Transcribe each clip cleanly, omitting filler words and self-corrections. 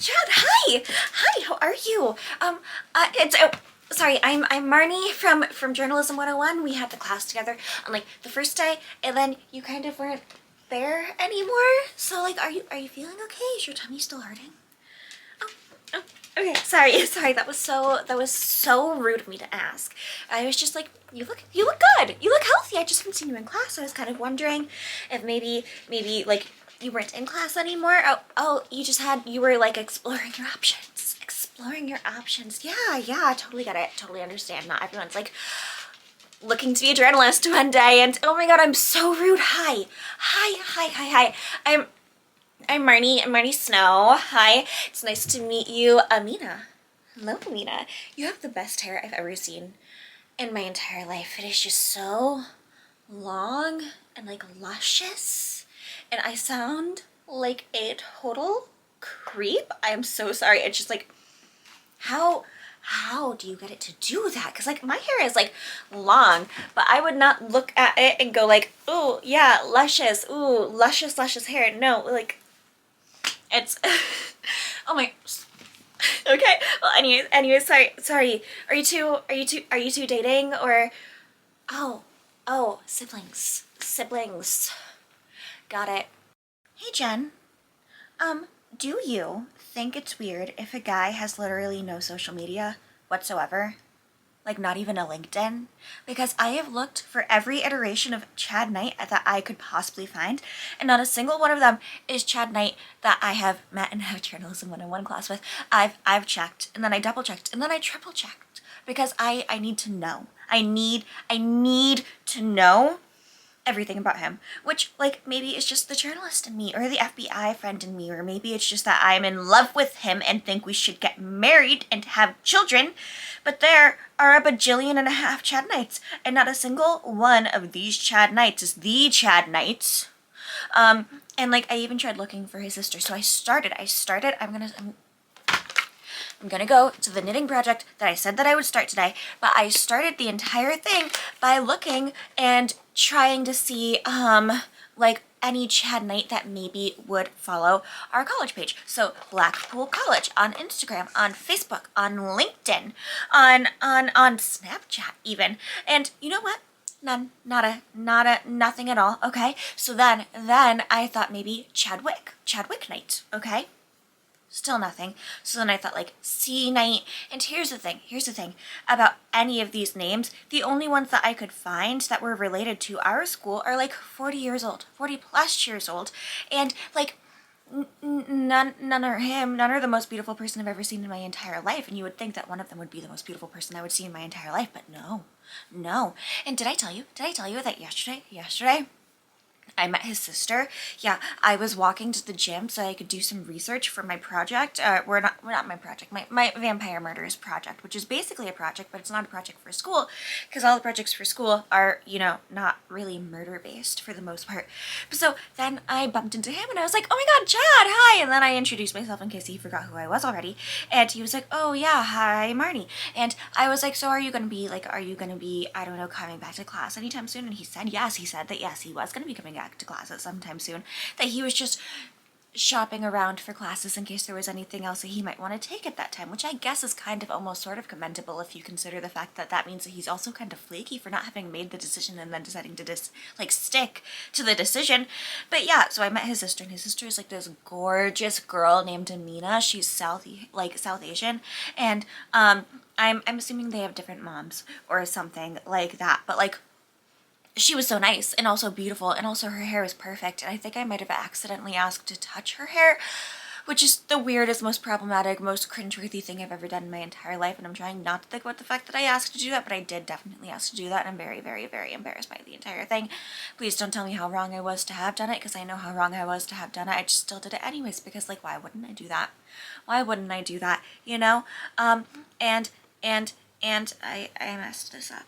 Chad, hi! Hi, how are you? Sorry, I'm Marnie from Journalism 101. We had the class together on like the first day, and then you kind of weren't there anymore. So like, are you feeling okay? Is your tummy still hurting? Oh, okay. Sorry. That was so rude of me to ask. I was just like, you look good. You look healthy. I just haven't seen you in class. I was kind of wondering if maybe like you weren't in class anymore. Oh, you were like exploring your options. Exploring your options. Yeah, I totally get it. Totally understand. Not everyone's like looking to be a journalist one day, and oh my god, I'm so rude. Hi. I'm Marnie Snow. Hi, it's nice to meet you, Amina. Hello, Amina. You have the best hair I've ever seen in my entire life. It is just so long and like luscious, and I sound like a total creep. I am so sorry. It's just like, how do you get it to do that? Because like my hair is like long, but I would not look at it and go like, oh yeah, luscious, ooh, luscious hair. No, like it's oh my. Okay. Well, anyways, sorry. Are you two dating, or siblings. Got it. Hey Jen. Do you think it's weird if a guy has literally no social media whatsoever? Like not even a LinkedIn? Because I have looked for every iteration of Chad Knight that I could possibly find, and not a single one of them is Chad Knight that I have met and have Journalism 101 class with. I've checked, and then I double checked, and then I triple checked, because I need to know. I need to know everything about him, which like maybe it's just the journalist in me or the FBI friend in me, or maybe it's just that I'm in love with him and think we should get married and have children. But there are a bajillion and a half Chad Knights, and not a single one of these Chad Knights is the Chad Knights. And like I even tried looking for his sister. So I started. I'm gonna go to the knitting project that I said that I would start today, but I started the entire thing by looking and trying to see like any Chad Knight that maybe would follow our college page. So Blackpool College on Instagram, on Facebook, on LinkedIn, on Snapchat even. And you know what? Nothing at all. Okay. So then I thought maybe Chadwick Knight. Okay. Still nothing. So then I thought like C Knight. And here's the thing about any of these names. The only ones that I could find that were related to our school are like 40 years old, 40 plus years old. And like none are him. None are the most beautiful person I've ever seen in my entire life. And you would think that one of them would be the most beautiful person I would see in my entire life. But no. And did I tell you that yesterday I met his sister? Yeah, I was walking to the gym so I could do some research for my project. We're not my project, my vampire murderers project, which is basically a project, but it's not a project for school, because all the projects for school are, not really murder based for the most part. So then I bumped into him and I was like, oh my god, Chad, hi! And then I introduced myself in case he forgot who I was already. And he was like, oh yeah, hi, Marnie. And I was like, so are you gonna be, I don't know, coming back to class anytime soon? And he said yes. He said that yes, he was gonna be coming back to classes sometime soon, that he was just shopping around for classes in case there was anything else that he might want to take at that time, which I guess is kind of almost sort of commendable if you consider the fact that that means that he's also kind of flaky for not having made the decision and then deciding to stick to the decision. But yeah, so I met his sister, and his sister is like this gorgeous girl named Amina. She's South Asian, and I'm assuming they have different moms or something like that, but like she was so nice and also beautiful, and also her hair was perfect. And I think I might have accidentally asked to touch her hair, which is the weirdest, most problematic, most cringeworthy thing I've ever done in my entire life. And I'm trying not to think about the fact that I asked to do that, but I did definitely ask to do that. And I'm very, very, very embarrassed by the entire thing. Please don't tell me how wrong I was to have done it, because I know how wrong I was to have done it. I just still did it anyways, because like, why wouldn't I do that? And I messed this up.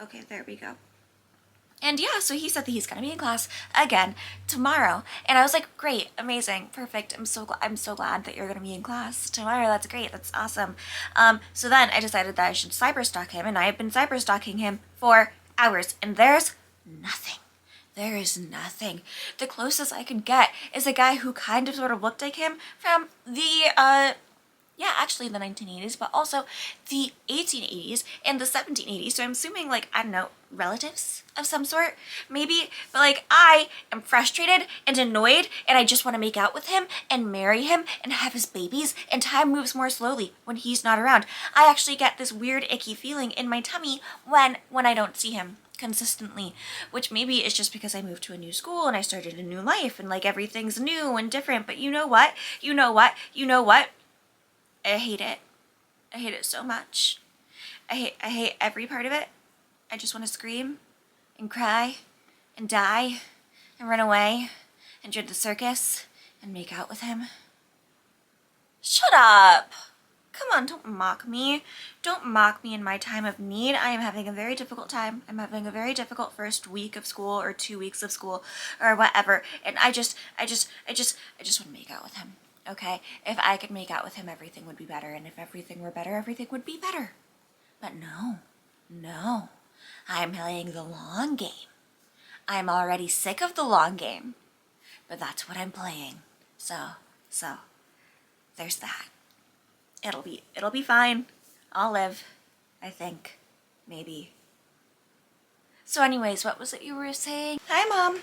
Okay, there we go. And yeah, so he said that he's gonna be in class again tomorrow, and I was like, great, amazing, perfect. I'm so glad that you're gonna be in class tomorrow. That's great. That's awesome. So then I decided that I should cyberstalk him, and I have been cyberstalking him for hours, and there's nothing. There is nothing. The closest I could get is a guy who kind of sort of looked like him from the, yeah, actually the 1980s, but also the 1880s and the 1780s. So I'm assuming, like, I don't know, relatives of some sort, maybe. But, like, I am frustrated and annoyed, and I just want to make out with him and marry him and have his babies, and time moves more slowly when he's not around. I actually get this weird, icky feeling in my tummy when I don't see him consistently, which maybe is just because I moved to a new school and I started a new life and like everything's new and different. But you know what? You know what? You know what? I hate it. I hate it so much. I hate every part of it. I just want to scream and cry and die and run away and join the circus and make out with him. Shut up! Come on, don't mock me. Don't mock me in my time of need. I am having a very difficult time. I'm having a very difficult first week of school or 2 weeks of school or whatever. And I just want to make out with him. Okay? If I could make out with him, everything would be better. And if everything were better, everything would be better. But no. I'm playing the long game. I'm already sick of the long game. But that's what I'm playing. So, there's that. It'll be fine. I'll live, I think. Maybe. So anyways, what was it you were saying? Hi, Mom.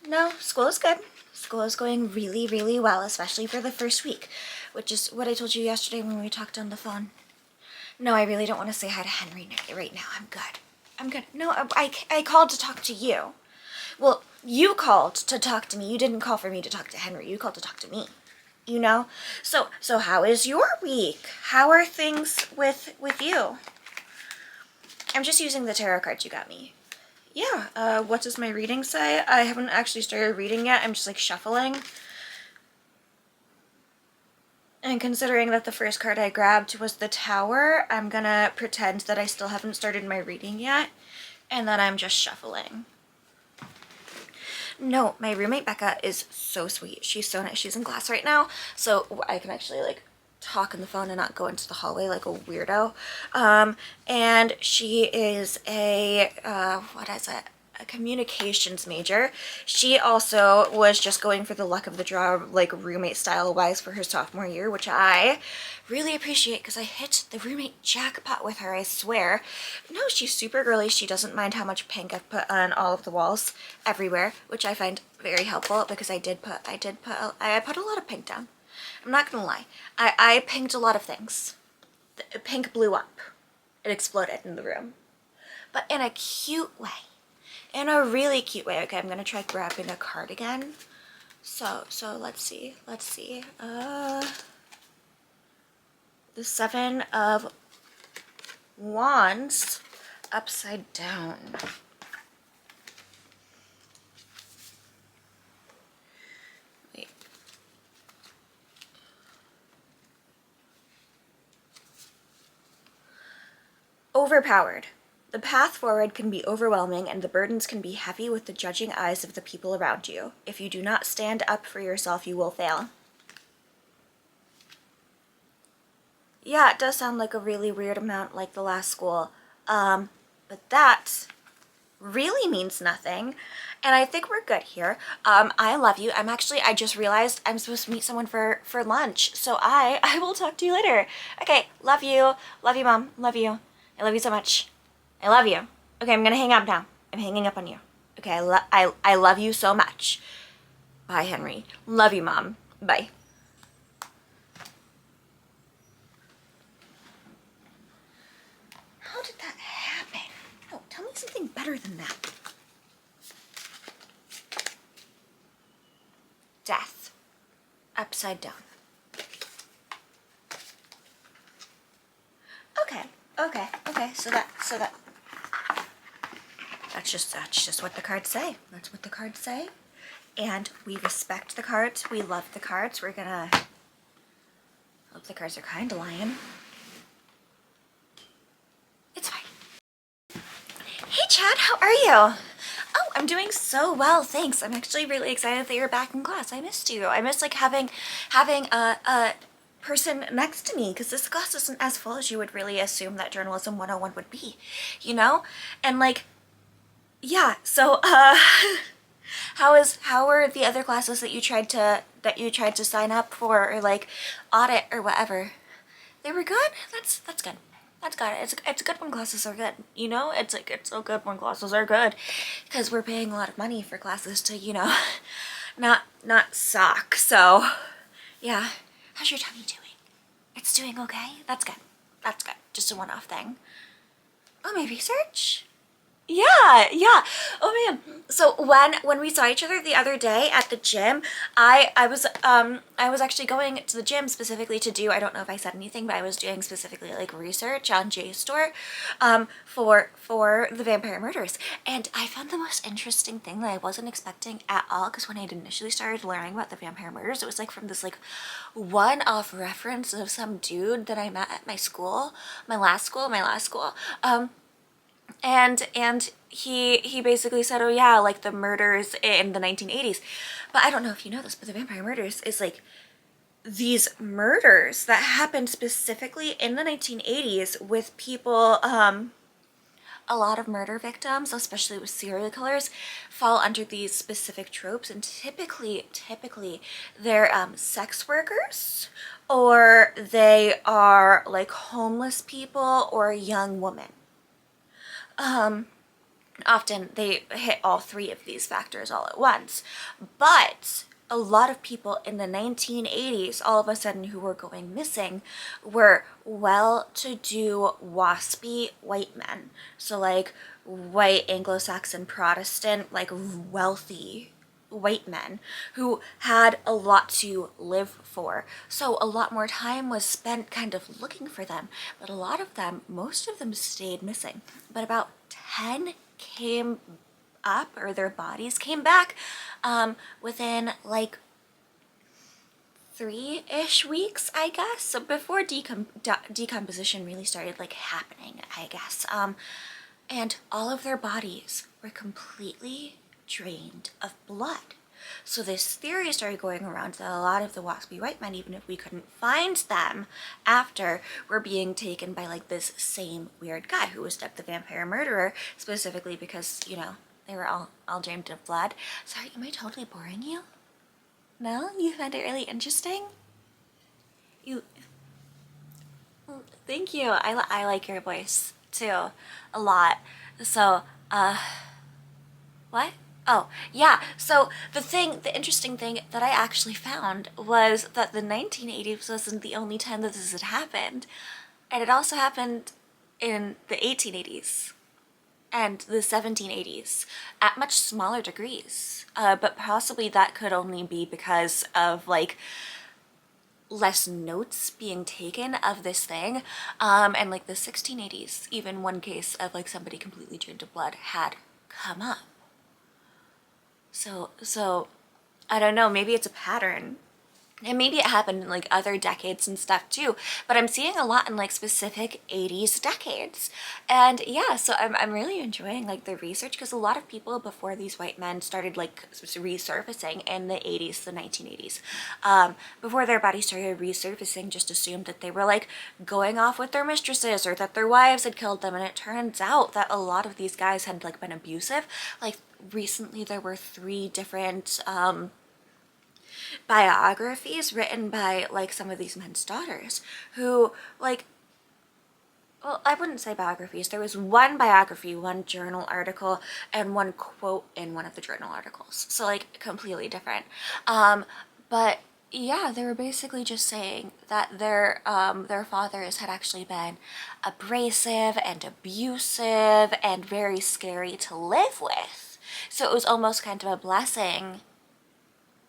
No, school is good. School is going really, really well, especially for the first week, which is what I told you yesterday when we talked on the phone. No, I really don't want to say hi to Henry right now. I'm good. No, I called to talk to you. Well, you called to talk to me. You didn't call for me to talk to Henry. You called to talk to me. You know? So how is your week? How are things with you? I'm just using the tarot cards you got me. Yeah, what does my reading say? I haven't actually started reading yet. I'm just like shuffling. And considering that the first card I grabbed was the Tower, I'm gonna pretend that I still haven't started my reading yet and that I'm just shuffling. No, my roommate Becca is so sweet. She's so nice. She's in class right now, so I can actually like talk on the phone and not go into the hallway like a weirdo. And she is a a communications major. She also was just going for the luck of the draw, like roommate style wise, for her sophomore year, which I really appreciate because I hit the roommate jackpot with her, I swear. No, she's super girly. She doesn't mind how much pink I've put on all of the walls everywhere, which I find very helpful because I put a lot of pink down. I'm not gonna lie. I pinked a lot of things. The pink blew up. It exploded in the room. But in a cute way. In a really cute way. Okay, I'm gonna try grabbing a card again. So let's see. The Seven of Wands upside down. Wait. Overpowered. The path forward can be overwhelming and the burdens can be heavy with the judging eyes of the people around you. If you do not stand up for yourself, you will fail. Yeah, it does sound like a really weird amount like the last school. But that really means nothing. And I think we're good here. I love you. I just realized I'm supposed to meet someone for lunch. So I will talk to you later. Okay, love you. Love you, Mom. Love you. I love you so much. I love you. Okay, I'm gonna hang up now. I'm hanging up on you. Okay, I love you so much. Bye, Henry. Love you, Mom. Bye. How did that happen? No, tell me something better than that. Death. Upside down. Okay. So that's just what the cards say. That's what the cards say. And we respect the cards. We love the cards. We're gonna hope the cards are kind of lying. It's fine. Hey Chad, how are you? Oh, I'm doing so well, thanks. I'm actually really excited that you're back in class. I missed you. I missed like having a person next to me because this class isn't as full as you would really assume that journalism 101 would be, you know? And like yeah, so how were the other classes that you tried to sign up for, or like audit or whatever? They were good? That's good. That's good. It's good when classes are good. You know, it's like it's so good when classes are good, because we're paying a lot of money for classes to, you know, not suck. So yeah, how's your tummy doing? It's doing okay. That's good. That's good. Just a one-off thing. Oh, my research? Yeah, yeah. Oh man. So when we saw each other the other day at the gym, I was actually going to the gym specifically to do, I don't know if I said anything, but I was doing specifically like research on JSTOR for the vampire murders. And I found the most interesting thing that I wasn't expecting at all, because when I had initially started learning about the vampire murders, it was like from this like one-off reference of some dude that I met at my school, my last school. And he basically said, oh yeah, like the murders in the 1980s. But I don't know if you know this, but the vampire murders is like these murders that happened specifically in the 1980s with people, a lot of murder victims, especially with serial killers, fall under these specific tropes, and typically they're sex workers, or they are like homeless people or young women. Often they hit all three of these factors all at once. But a lot of people in the 1980s, all of a sudden, who were going missing were well-to-do, waspy white men. So like white Anglo-Saxon Protestant, like wealthy white men who had a lot to live for. So a lot more time was spent kind of looking for them. But a lot of them, most of them stayed missing. But about 10 came up, or their bodies came back within like 3-ish weeks, I guess. So before decomposition really started like happening, I guess. And all of their bodies were completely drained of blood. So this theory started going around that a lot of the waspy white men, even if we couldn't find them after, were being taken by like this same weird guy who was dubbed the vampire murderer, specifically because, you know, they were all drained of blood. Sorry, am I totally boring you? No? You find it really interesting? You, well, thank you. I like your voice too, a lot. So, what? Oh, yeah. So the interesting thing that I actually found was that the 1980s wasn't the only time that this had happened. And it also happened in the 1880s and the 1780s at much smaller degrees. But possibly that could only be because of like less notes being taken of this thing. And like the 1680s, even one case of like somebody completely drained of blood had come up. So I don't know, maybe it's a pattern. And maybe it happened in like other decades and stuff too, but I'm seeing a lot in like specific 80s decades. And yeah, so I'm really enjoying like the research, because a lot of people before these white men started like resurfacing in the 80s, the 1980s, before their bodies started resurfacing, just assumed that they were like going off with their mistresses or that their wives had killed them. And it turns out that a lot of these guys had like been abusive. Like recently there were 3 different biographies written by like some of these men's daughters who like, well, I wouldn't say biographies. There was one biography, one journal article, and one quote in one of the journal articles. So like completely different. But yeah, they were basically just saying that their fathers had actually been abrasive and abusive and very scary to live with. So it was almost kind of a blessing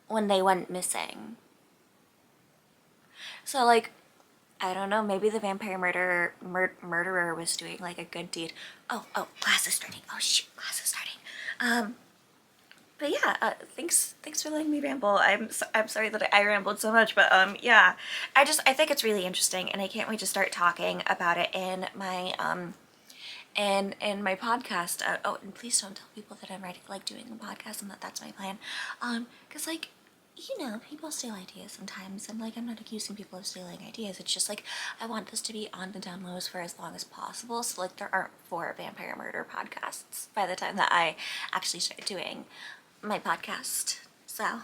when they went missing. So like, I don't know, maybe the vampire murderer was doing like a good deed. Oh, class is starting. Oh shoot, class is starting. But yeah, thanks for letting me ramble. I'm sorry that I rambled so much, but yeah, I think it's really interesting, and I can't wait to start talking about it in my in my podcast. Oh, and please don't tell people that I'm writing, like doing a podcast, and that's my plan. Cause like you know, people steal ideas sometimes, and like I'm not accusing people of stealing ideas. It's just like I want this to be on the down lows for as long as possible, so like there aren't 4 vampire murder podcasts by the time that I actually start doing my podcast. So